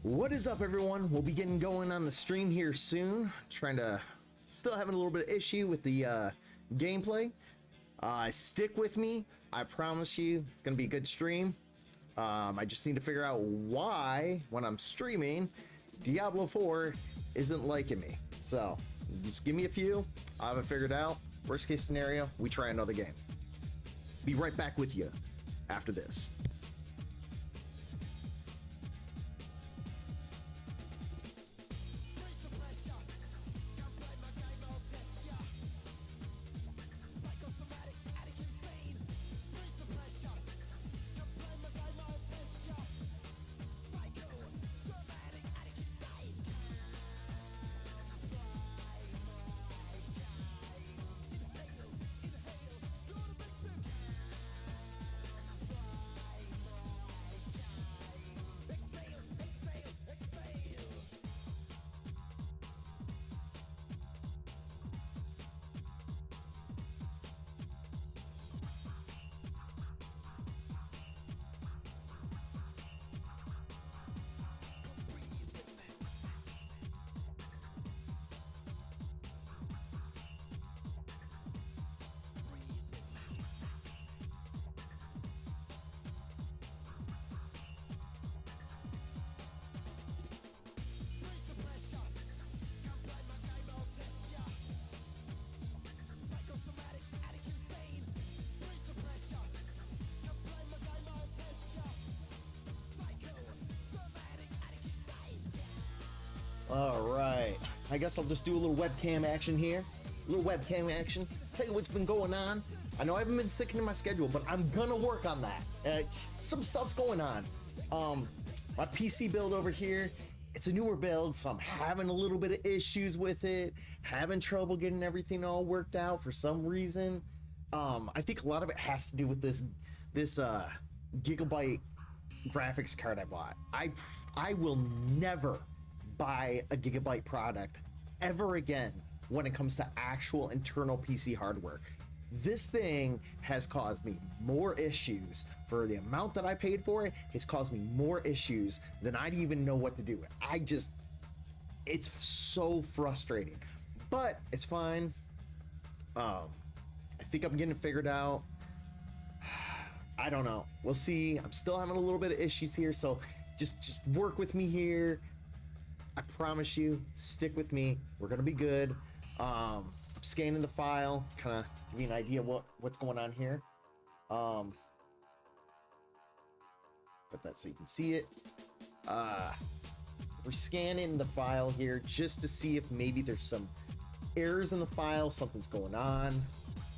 What is up, everyone? We'll be getting going on the stream here soon. Still having a little bit of issue with the gameplay. Stick with me. I promise you it's gonna be a good stream. I just need to figure out why, when I'm streaming, Diablo 4 isn't liking me. So just give me a few. I'll have it figured out. Worst case scenario, we try another game. Be right back with you after this. Alright, I guess I'll just do a little webcam action here. A little webcam action. Tell you what's been going on. I know I haven't been sticking to my schedule, but I'm gonna work on that. Some stuff's going on. My PC build over here, it's a newer build, so I'm having a little bit of issues with it. Having trouble getting everything all worked out for some reason. I think a lot of it has to do with this Gigabyte graphics card I bought. I will never buy a Gigabyte product ever again when it comes to actual internal PC hardware. This thing has caused me more issues for the amount that I paid for it. It's caused me more issues than I'd even know what to do with. It's so frustrating, but it's fine. I think I'm getting it figured out. I don't know. We'll see. I'm still having a little bit of issues here, so just work with me here. I promise you, stick with me. We're gonna be good. Scanning the file, kind of give you an idea what's going on here. Put that so you can see it. We're scanning the file here just to see if maybe there's some errors in the file, something's going on.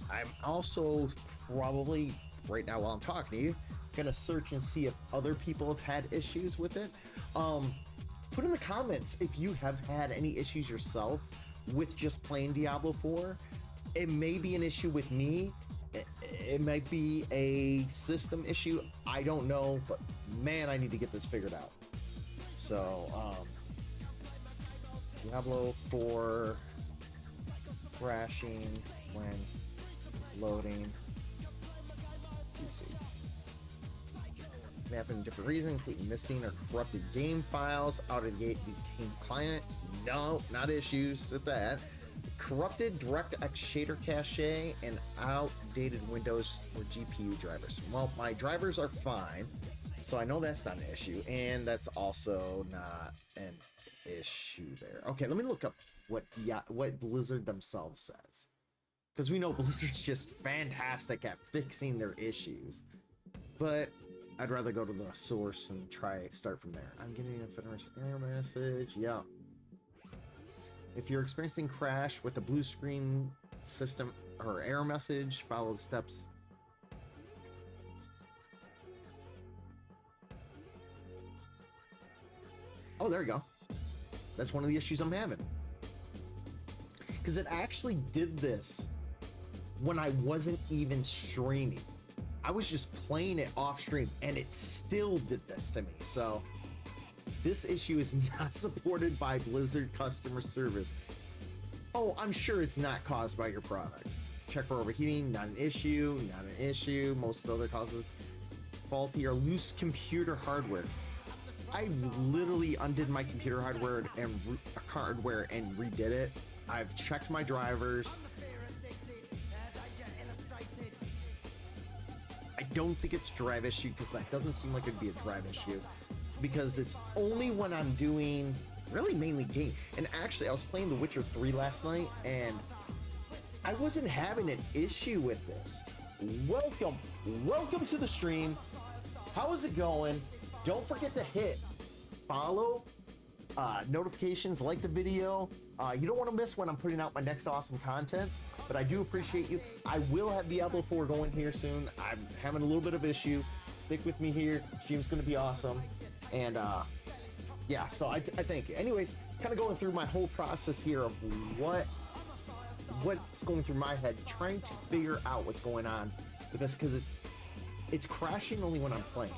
I'm also probably, right now while I'm talking to you, gonna search and see if other people have had issues with it. Put in the comments if you have had any issues yourself with just playing Diablo 4. It may be an issue with me. It might be a system issue. I don't know, but man, I need to get this figured out. So, Diablo 4 crashing when loading PC. May happen for different reasons, including missing or corrupted game files, out-of-date game clients. No, not issues with that. Corrupted DirectX shader cache and outdated Windows or GPU drivers. Well, my drivers are fine, so I know that's not an issue, and that's also not an issue there. Okay, let me look up what Blizzard themselves says, because we know Blizzard's just fantastic at fixing their issues, but I'd rather go to the source and start from there. I'm getting a Federa's error message. Yeah. If you're experiencing crash with a blue screen system or error message, follow the steps. Oh, there you go. That's one of the issues I'm having. Because it actually did this when I wasn't even streaming. I was just playing it off stream and it still did this to me. So this issue is not supported by Blizzard customer service. Oh, I'm sure it's not caused by your product. Check for overheating, not an issue, not an issue. Most other causes faulty or loose computer hardware. I've literally undid my computer hardware and redid it. I've checked my drivers. I don't think it's a drive issue because that doesn't seem like it'd be a drive issue, because it's only when I'm doing really mainly game. And actually, I was playing The Witcher 3 last night and I wasn't having an issue with this. Welcome to the stream. How is it going? Don't forget to hit follow, notifications, like the video. You don't want to miss when I'm putting out my next awesome content, but I do appreciate you. I will have Diablo 4 going here soon. I'm having a little bit of issue. Stick with me here. Stream's going to be awesome. And yeah, so I think, anyways, kind of going through my whole process here of what's going through my head, trying to figure out what's going on with this, because it's crashing only when I'm playing.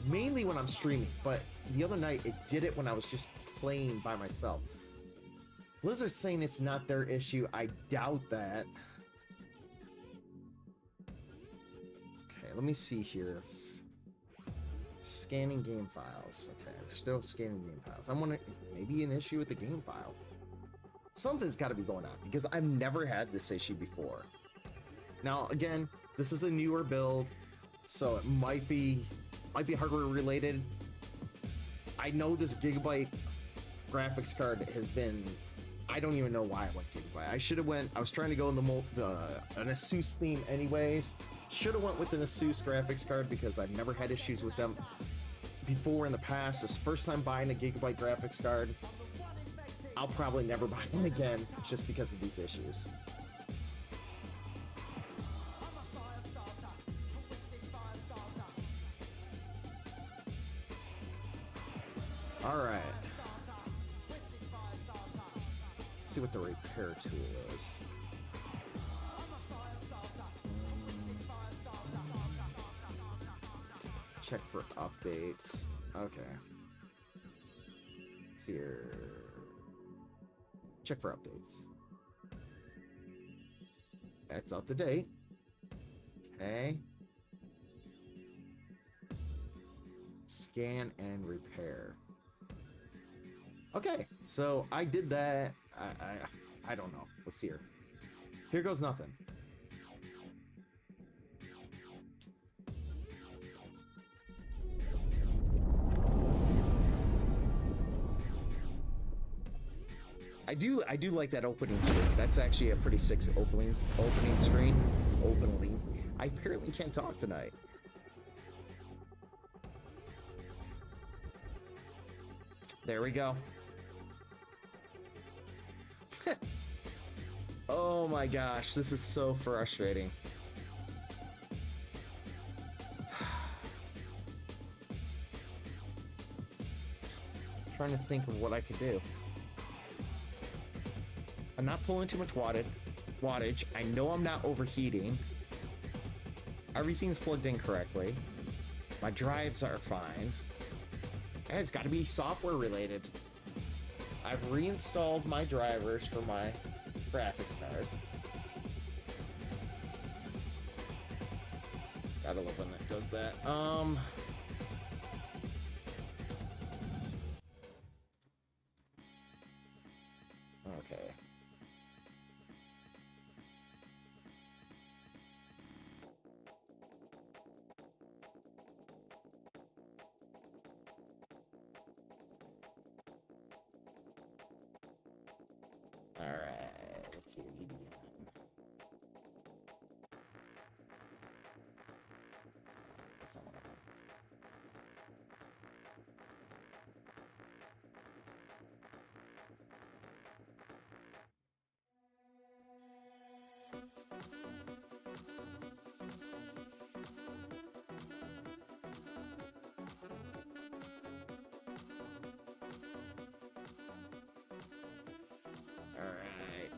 Mainly when I'm streaming, but the other night it did it when I was just playing by myself. Blizzard's saying it's not their issue. I doubt that. Okay, let me see here. Scanning game files. Okay, I'm still scanning game files. I'm wondering, maybe an issue with the game file. Something's got to be going on because I've never had this issue before. Now, again, this is a newer build, so it might be hardware related. I know this Gigabyte graphics card has been, I don't even know why I went Gigabyte. I was trying to go in an Asus theme anyways. Should have went with an Asus graphics card because I've never had issues with them before in the past. This first time buying a Gigabyte graphics card. I'll probably never buy one again just because of these issues. All right. Let's see what the repair tool is. Check for updates. Okay. Let's see here. Check for updates. That's up to date. Okay. Scan and repair. Okay, so I did that. I don't know. Let's see here. Here goes nothing. I do like that opening screen. That's actually a pretty sick opening screen. I apparently can't talk tonight. There we go. Oh my gosh, this is so frustrating. Trying to think of what I could do. I'm not pulling too much wattage. I know I'm not overheating. Everything's plugged in correctly. My drives are fine. It's got to be software related. I've reinstalled my drivers for my graphics card. Gotta love when that does that. Okay. Alright, let's see. That's not what I want. Alright,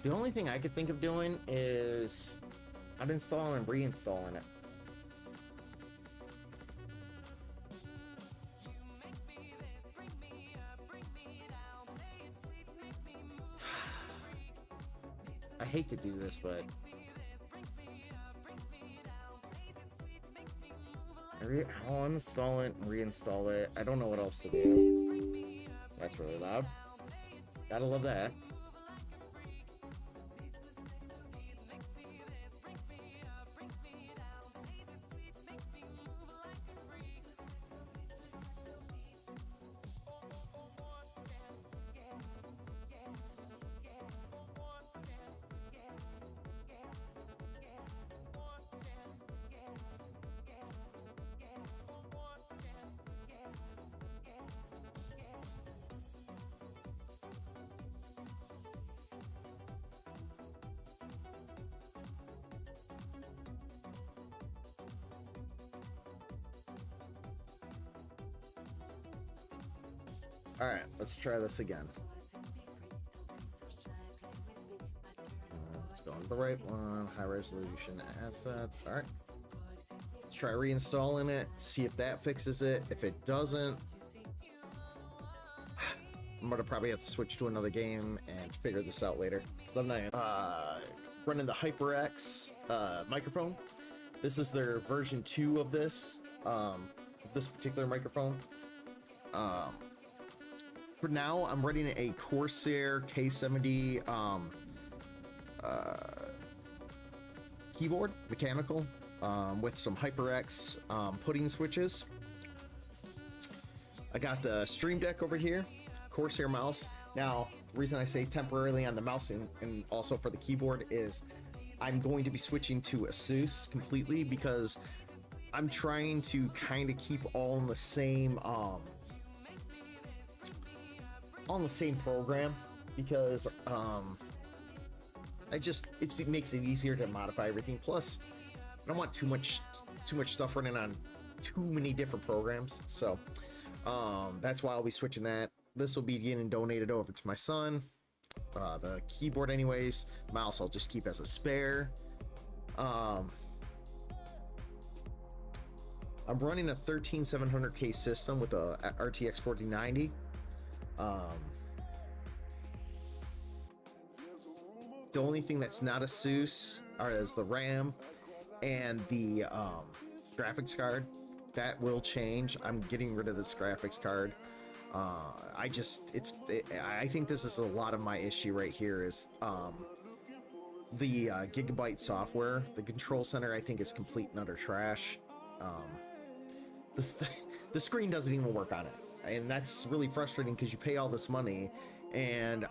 the only thing I could think of doing is uninstalling and reinstalling it. I hate to do this, but I'll uninstall it and reinstall it. I don't know what else to do. That's really loud. Gotta love that. All right, let's try this again. Let's go on the right one, high resolution assets. All right, let's try reinstalling it, see if that fixes it. If it doesn't, I'm gonna probably have to switch to another game and figure this out later. I'm not running the HyperX microphone. This is their version 2 of this particular microphone. For now, I'm running a Corsair K70 keyboard, mechanical, with some HyperX pudding switches. I got the Stream Deck over here, Corsair mouse. Now, the reason I say temporarily on the mouse and also for the keyboard is I'm going to be switching to Asus completely because I'm trying to kind of keep all in the same program because it makes it easier to modify everything. Plus, I don't want too much stuff running on too many different programs. So that's why I'll be switching that. This will be getting donated over to my son. The keyboard anyways, mouse I'll just keep as a spare. I'm running a 13700K system with a RTX 4090. The only thing that's not Asus is the RAM and the graphics card. That will change. I'm getting rid of this graphics card. I think this is a lot of my issue right here is the Gigabyte software. The control center I think is complete and utter trash. The screen doesn't even work on it, and that's really frustrating because you pay all this money, and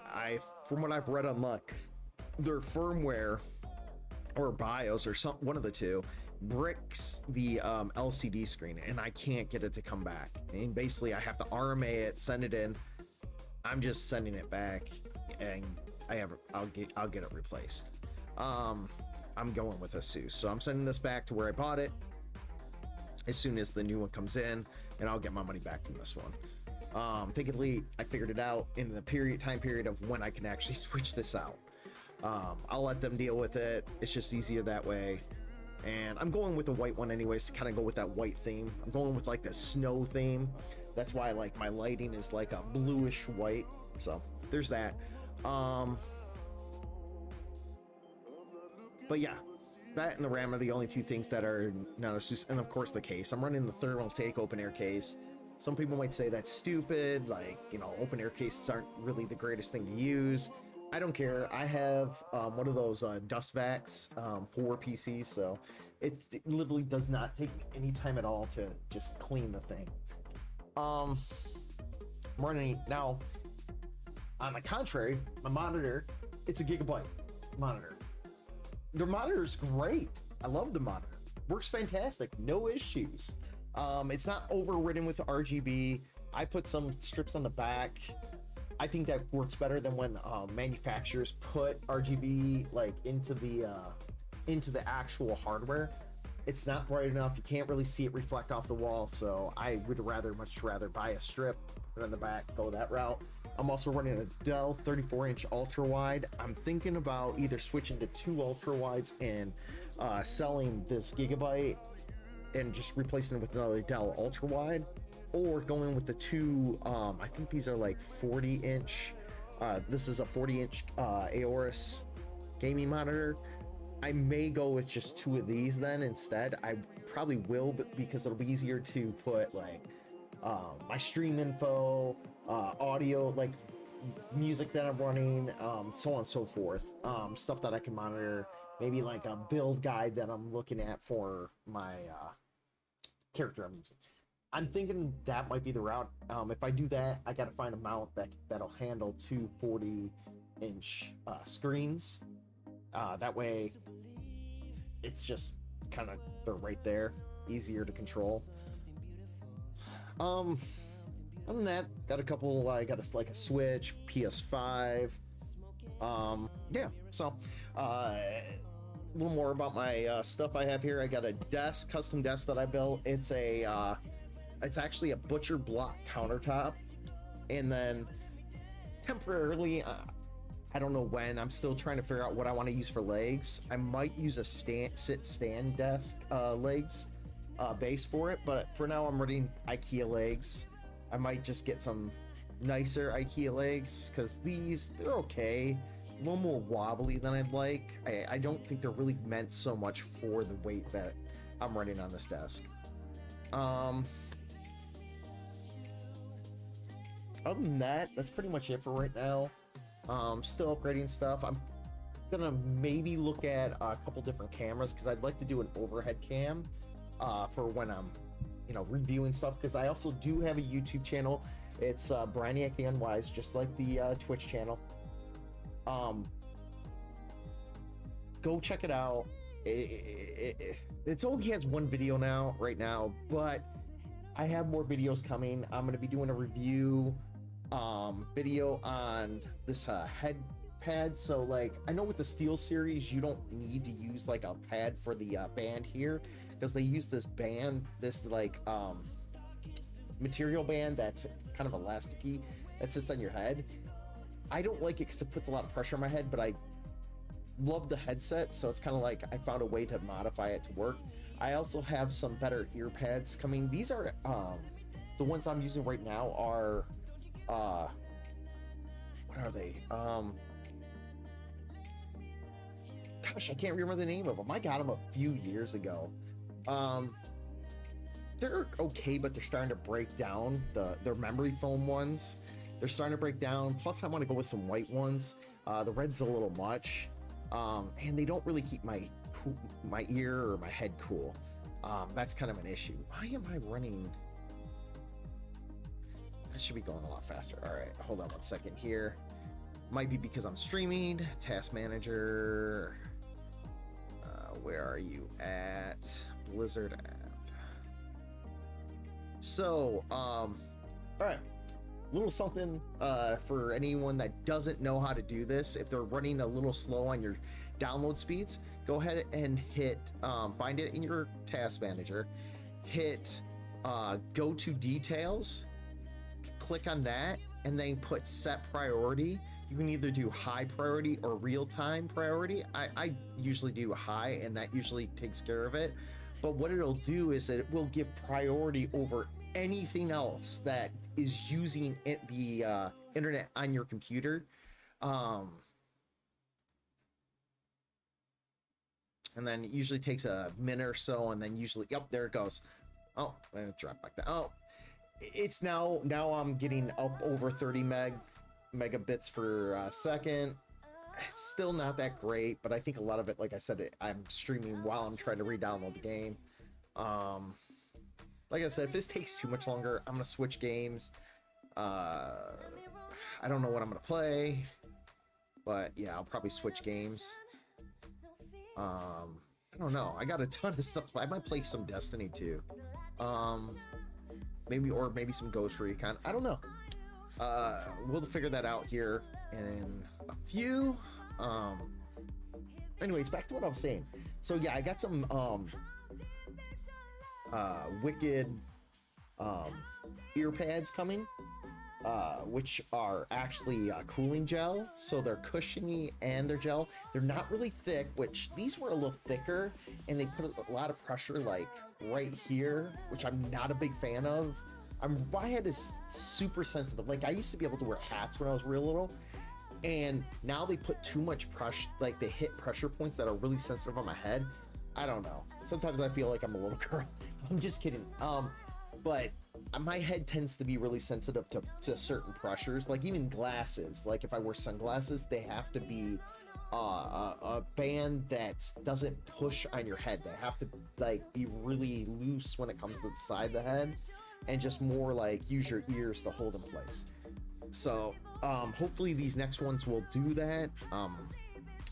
from what I've read on Luck, their firmware or BIOS or one of the two bricks the LCD screen, and I can't get it to come back. And basically, I have to RMA it, send it in. I'm just sending it back, and I'll get it replaced. I'm going with Asus, so I'm sending this back to where I bought it as soon as the new one comes in, and I'll get my money back from this one. Thankfully, I figured it out in the time period of when I can actually switch this out. I'll let them deal with it. It's just easier that way. And I'm going with a white one anyways to kind of go with that white theme. I'm going with like the snow theme. That's why like my lighting is like a bluish white. So there's that. But yeah, that and the RAM are the only two things that are not Asus, and of course the case. I'm running the Thermaltake open air case. Some people might say that's stupid, like, you know, open air cases aren't really the greatest thing to use. I don't care. I have one of those dust vacs for PCs, so it literally does not take any time at all to just clean the thing. I'm running now. On the contrary, my monitor, it's a Gigabyte monitor. Their monitor is great. I love the monitor. Works fantastic. No issues. It's not overridden with RGB. I put some strips on the back. I think that works better than when manufacturers put RGB like into the actual hardware. It's not bright enough. You can't really see it reflect off the wall. So I would much rather buy a strip, put it on the back, go that route. I'm also running a Dell 34-inch ultra wide. I'm thinking about either switching to 2 ultra wides and selling this Gigabyte and just replacing it with another Dell ultra wide, or going with the 2 I think these are like 40-inch. This is a 40-inch Aorus gaming monitor. I may go with just 2 of these then instead. probably will, but because it'll be easier to put like my stream info, audio, like music that I'm running, so on and so forth, stuff that I can monitor, maybe like a build guide that I'm looking at for my character I'm using. I'm thinking that might be the route. If I do that, I got to find a mount that'll handle two 40-inch screens. That way, it's just kind of, they're right there, easier to control. Other than that, got a couple. I got like a Switch, PS5. Yeah. So, a little more about my stuff I have here. I got a desk, custom desk that I built. It's actually a butcher block countertop, and then temporarily, I don't know when. I'm still trying to figure out what I want to use for legs. I might use a stand desk legs base for it, but for now I'm running IKEA legs. I might just get some nicer IKEA legs because they're okay, a little more wobbly than I'd like. I don't think they're really meant so much for the weight that I'm running on this desk. Other than that, that's pretty much it for right now. Still upgrading stuff. I'm gonna maybe look at a couple different cameras because I'd like to do an overhead cam for when I'm, reviewing stuff, because I also do have a YouTube channel. It's Brainiac the Unwise, just like the Twitch channel. Go check it out. It's only has one video right now, but I have more videos coming. I'm going to be doing a review video on this head pad. So like, I know with the Steel series you don't need to use like a pad for the band here, because they use this band, this like material band that's kind of elasticy that sits on your head. I don't like it because it puts a lot of pressure on my head, but I love the headset, so it's kind of like I found a way to modify it to work. I also have some better ear pads coming. These are the ones I'm using right now are what are they? Gosh, I can't remember the name of them. I got them a few years ago. They're okay, but they're starting to break down. They're memory foam ones. They're starting to break down. Plus, I want to go with some white ones. The red's a little much, and they don't really keep my ear or my head cool. That's kind of an issue. Why am I running? I should be going a lot faster. All right, hold on one second here. Might be because I'm streaming. Task manager. Where are you at? Blizzard app. So, all right. Little something for anyone that doesn't know how to do this. If they're running a little slow on your download speeds, go ahead and hit find it in your task manager, hit go to details, click on that, and then put set priority. You can either do high priority or real-time priority. I usually do high, and that usually takes care of it. But what it'll do is that it will give priority over anything else that is using the internet on your computer. And then it usually takes a minute or so, and then usually, yep, there it goes. Oh, and it dropped back down. Oh, it's now I'm getting up over 30 megabits per second. It's still not that great, but I think a lot of it, like I said, I'm streaming while I'm trying to re-download the game. Like I said, if this takes too much longer, I'm gonna switch games. I don't know what I'm gonna play, but yeah, I'll probably switch games. I don't know. I got a ton of stuff. I might play some Destiny too. Maybe some Ghost Recon. I don't know. We'll figure that out here in a few. Anyways, back to what I was saying. So yeah, I got some wicked ear pads coming, which are actually cooling gel, so they're cushiony and they're gel. They're not really thick, which these were a little thicker, and they put a lot of pressure like right here, which I'm not a big fan of. My head is super sensitive. Like, I used to be able to wear hats when I was real little, and now they put too much pressure, like they hit pressure points that are really sensitive on my head. I don't know. Sometimes I feel like I'm a little girl. I'm just kidding. But my head tends to be really sensitive to certain pressures, like even glasses. Like if I wear sunglasses, they have to be a band that doesn't push on your head. They have to like be really loose when it comes to the side of the head, and just more like use your ears to hold in place. So hopefully these next ones will do that.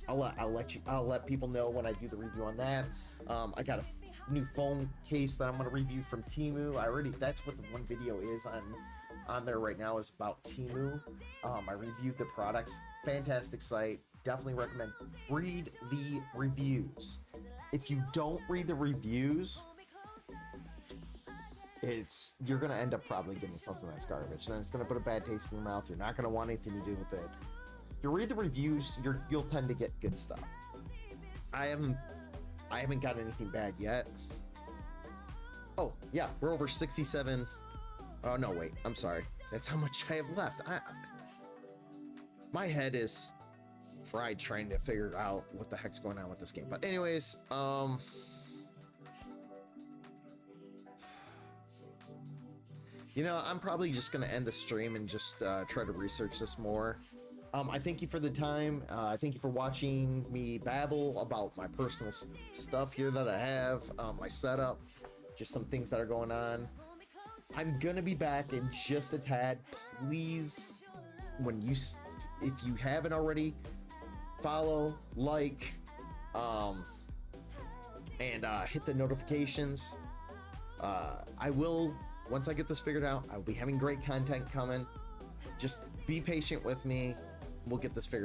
I'll let people know when I do the review on that. I got a new phone case that I'm going to review from Temu. That's what the one video is on there right now, is about Temu. I reviewed the products. Fantastic site. Definitely recommend. Read the reviews. If you don't read the reviews, you're going to end up probably getting something that's garbage. Then it's going to put a bad taste in your mouth. You're not going to want anything to do with it. If you read the reviews, you'll tend to get good stuff. I haven't got anything bad yet. Oh yeah, we're over 67. Oh no, wait, I'm sorry. That's how much I have left. My head is fried trying to figure out what the heck's going on with this game. But anyways, you know, I'm probably just gonna end the stream and just try to research this more. I thank you for the time. I thank you for watching me babble about my personal stuff here that I have, my setup, just some things that are going on. I'm gonna be back in just a tad. Please, if you haven't already, follow, like, and hit the notifications. I will, once I get this figured out, I'll be having great content coming. Just be patient with me. We'll get this figured out.